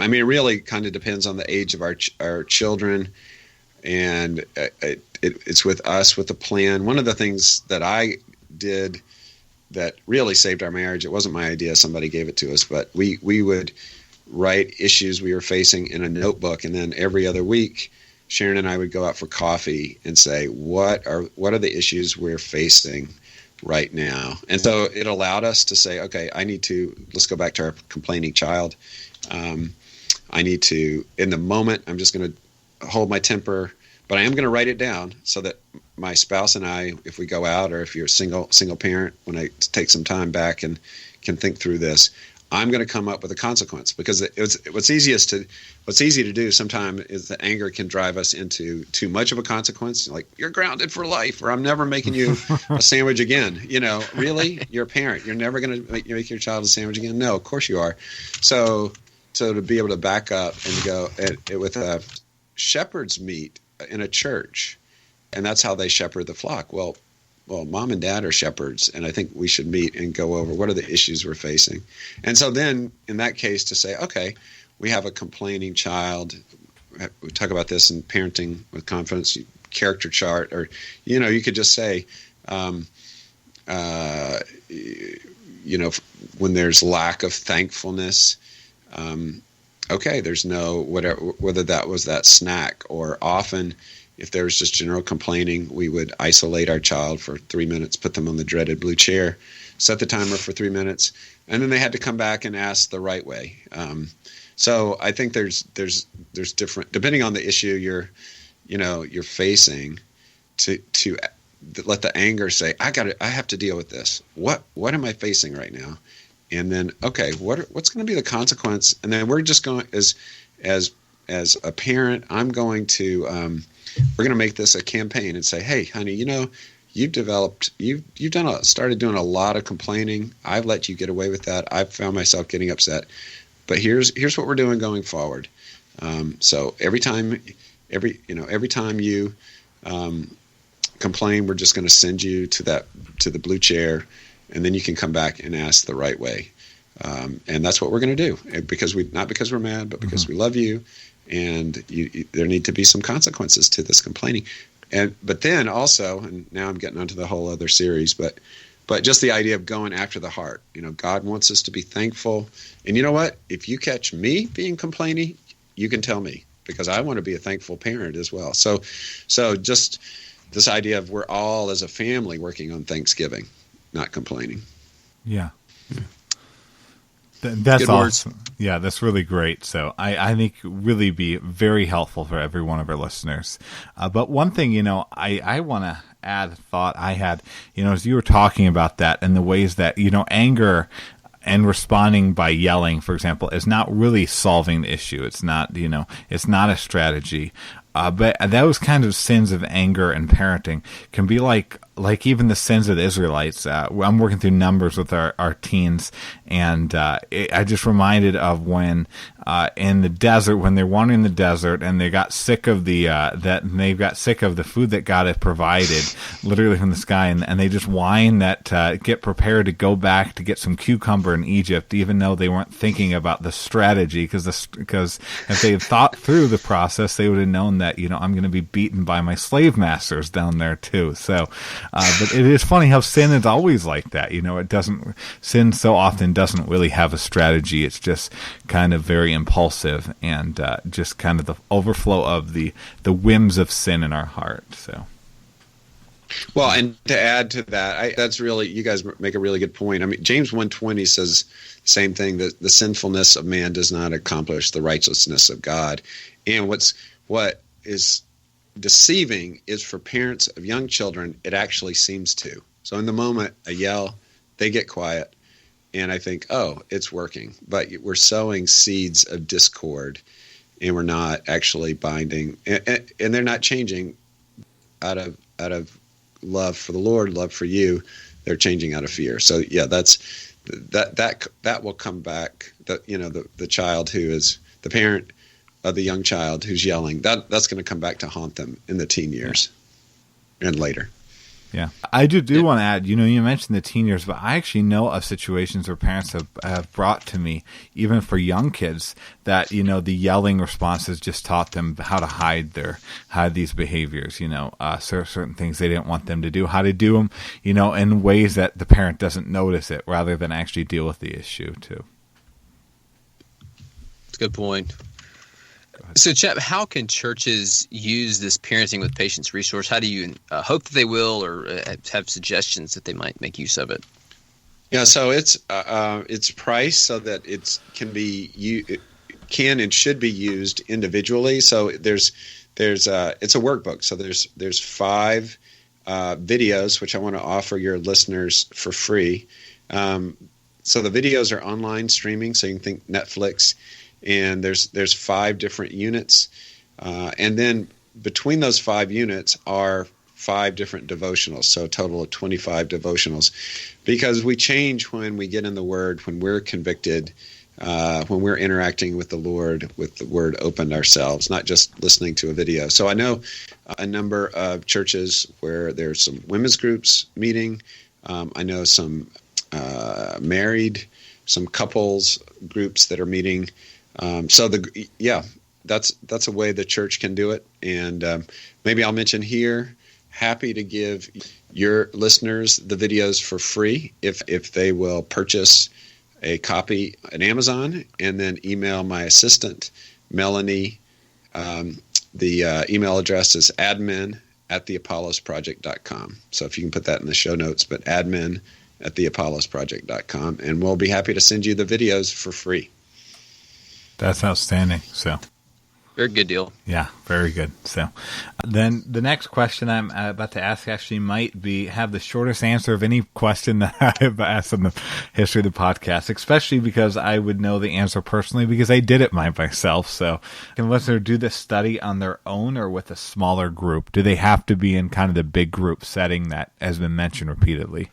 I mean, it really kind of depends on the age of our children, and it's with us with a plan. One of the things that I did that really saved our marriage, it wasn't my idea, somebody gave it to us, but we would write issues we were facing in a notebook, and then every other week Sharon and I would go out for coffee and say, what are the issues we're facing right now? And so it allowed us to say, okay, let's go back to our complaining child. I need to, in the moment, I'm just going to hold my temper, but I am going to write it down so that my spouse and I, if we go out, or if you're a single parent, when I take some time back and can think through this, I'm going to come up with a consequence, because what's easy to do sometimes is the anger can drive us into too much of a consequence. Like, you're grounded for life, or I'm never making you a sandwich again. Really? You're a parent. You're never going to make your child a sandwich again? No, of course you are. So to be able to back up and go with a shepherd's meet in a church, and that's how they shepherd the flock. Well, mom and dad are shepherds, and I think we should meet and go over what are the issues we're facing. And so then in that case to say, okay, we have a complaining child. We talk about this in Parenting with Confidence, character chart, or, you could just say, when there's lack of thankfulness, okay, there's no, whether that was that snack, or often if there was just general complaining, we would isolate our child for 3 minutes, put them on the dreaded blue chair, set the timer for 3 minutes, and then they had to come back and ask the right way. So I think there's different, depending on the issue you're facing, to let the anger say, I have to deal with this. What am I facing right now? And then, okay, what's going to be the consequence? And then we're just going, as a parent, I'm going to, we're going to make this a campaign and say, hey, honey, you've started doing a lot of complaining. I've let you get away with that. I've found myself getting upset, but here's what we're doing going forward. So every time you complain, we're just going to send you to the blue chair, and then you can come back and ask the right way. And that's what we're going to do, not because we're mad, but because we love you. And there need to be some consequences to this complaining. But then also, and now I'm getting onto the whole other series, but just the idea of going after the heart. God wants us to be thankful. And you know what? If you catch me being complaining, you can tell me, because I want to be a thankful parent as well. So just this idea of we're all as a family working on Thanksgiving, not complaining. Yeah. That's awesome. Yeah, that's really great. So I think really be very helpful for every one of our listeners. But one thing, I want to add a thought I had, as you were talking about that, and the ways that, anger and responding by yelling, for example, is not really solving the issue. It's not, it's not a strategy. But those kinds of sins of anger and parenting can be like even the sins of the Israelites. I'm working through Numbers with our teens, and I just reminded of when in the desert, when they're wandering the desert, and they got sick of the food that God had provided, literally from the sky, and they just whine that get prepared to go back to get some cucumber in Egypt, even though they weren't thinking about the strategy, because if they had thought through the process, they would have known that I'm going to be beaten by my slave masters down there too. So. But it is funny how sin is always like that. Sin so often doesn't really have a strategy. It's just kind of very impulsive, and just kind of the overflow of the whims of sin in our heart. So. Well, and to add to that, that's really, you guys make a really good point. I mean, James 1:20 says the same thing, that the sinfulness of man does not accomplish the righteousness of God. And what is deceiving is for parents of young children, it actually seems to. So in the moment, I yell, they get quiet, and I think, oh, it's working. But we're sowing seeds of discord, and we're not actually binding, and they're not changing out of love for the Lord, love for you. They're changing out of fear. So yeah, that will come back. The child who is the parent of the young child who's yelling, that's going to come back to haunt them in the teen years and later. Yeah. I do want to add, you mentioned the teen years, but I actually know of situations where parents have brought to me, even for young kids, that, the yelling responses just taught them how to hide these behaviors, certain things they didn't want them to do, how to do them, in ways that the parent doesn't notice it rather than actually deal with the issue too. That's a good point. So, Chap, how can churches use this parenting with patience resource? How do you hope that they will, or have suggestions that they might make use of it? Yeah, so it's priced so that it can and should be used individually. So it's a workbook. So there's 5 videos which I want to offer your listeners for free. So the videos are online streaming, so you can think Netflix. And there's 5 different units, and then between those 5 units are 5 different devotionals, so a total of 25 devotionals, because we change when we get in the Word, when we're convicted, when we're interacting with the Lord, with the Word opened ourselves, not just listening to a video. So I know a number of churches where there's some women's groups meeting. I know some married, some couples groups that are meeting. That's a way the church can do it. And maybe I'll mention here, happy to give your listeners the videos for free if they will purchase a copy at Amazon and then email my assistant, Melanie. The email address is admin@theapollosproject.com. So if you can put that in the show notes, but admin@theapollosproject.com, and we'll be happy to send you the videos for free. That's outstanding. So, very good deal. Yeah, very good. So, then the next question I'm about to ask actually might have the shortest answer of any question that I've asked in the history of the podcast, especially because I would know the answer personally because I did it myself. So, can listeners do this study on their own or with a smaller group? Do they have to be in kind of the big group setting that has been mentioned repeatedly?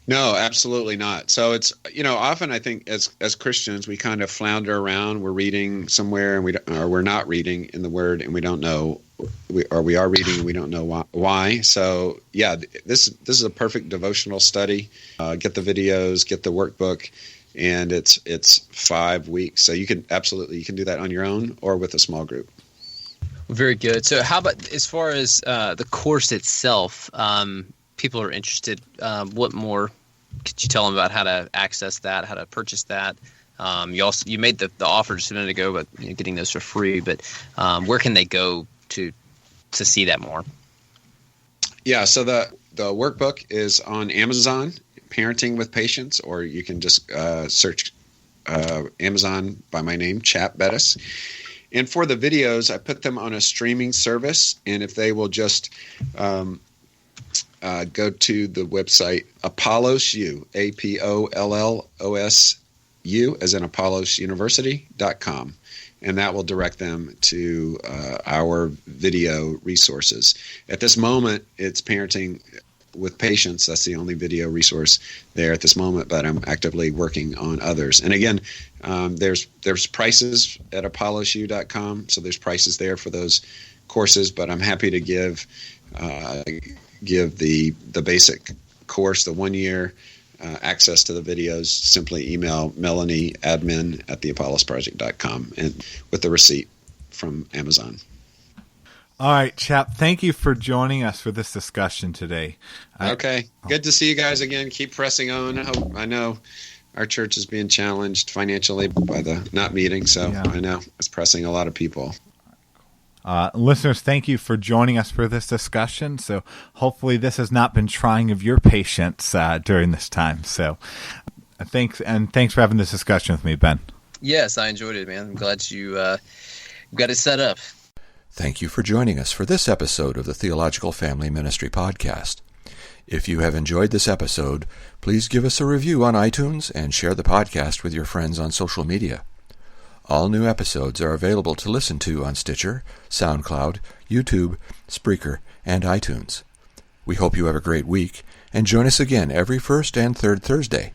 No, absolutely not. So it's, often I think as Christians, we kind of flounder around. We're reading somewhere and we're not reading in the Word and we don't know, we are reading and we don't know why. So yeah, this is a perfect devotional study. Get the videos, get the workbook, and it's 5 weeks. So you can do that on your own or with a small group. Very good. So how about as far as the course itself? People are interested. What more could you tell them about how to access that, how to purchase that? You made the offer just a minute ago, but getting those for free. But where can they go to see that more? Yeah, so the workbook is on Amazon, Parenting with Patience, or you can just search Amazon by my name, Chap Bettis. And for the videos, I put them on a streaming service, and if they will just go to the website ApollosU, APOLLOSU, as in ApollosUniversity.com, and that will direct them to our video resources. At this moment, it's Parenting with Patience. That's the only video resource there at this moment, but I'm actively working on others. And again, there's prices at ApollosU.com, so there's prices there for those courses, but I'm happy to give the basic course, the 1 year access to the videos. Simply email Melanie, admin@theapollosproject.com, and with the receipt from Amazon. All right, Chap, thank you for joining us for this discussion today. Okay, good to see you guys again. Keep pressing on. I know our church is being challenged financially by the not meeting, so yeah. I know it's pressing a lot of people. Listeners, thank you for joining us for this discussion. So hopefully this has not been trying of your patience during this time. So thanks for having this discussion with me, Ben. Yes, I enjoyed it, man. I'm glad you got it set up. Thank you for joining us for this episode of the Theological Family Ministry Podcast. If you have enjoyed this episode, please give us a review on iTunes and share the podcast with your friends on social media. All new episodes are available to listen to on Stitcher, SoundCloud, YouTube, Spreaker, and iTunes. We hope you have a great week, and join us again every first and third Thursday.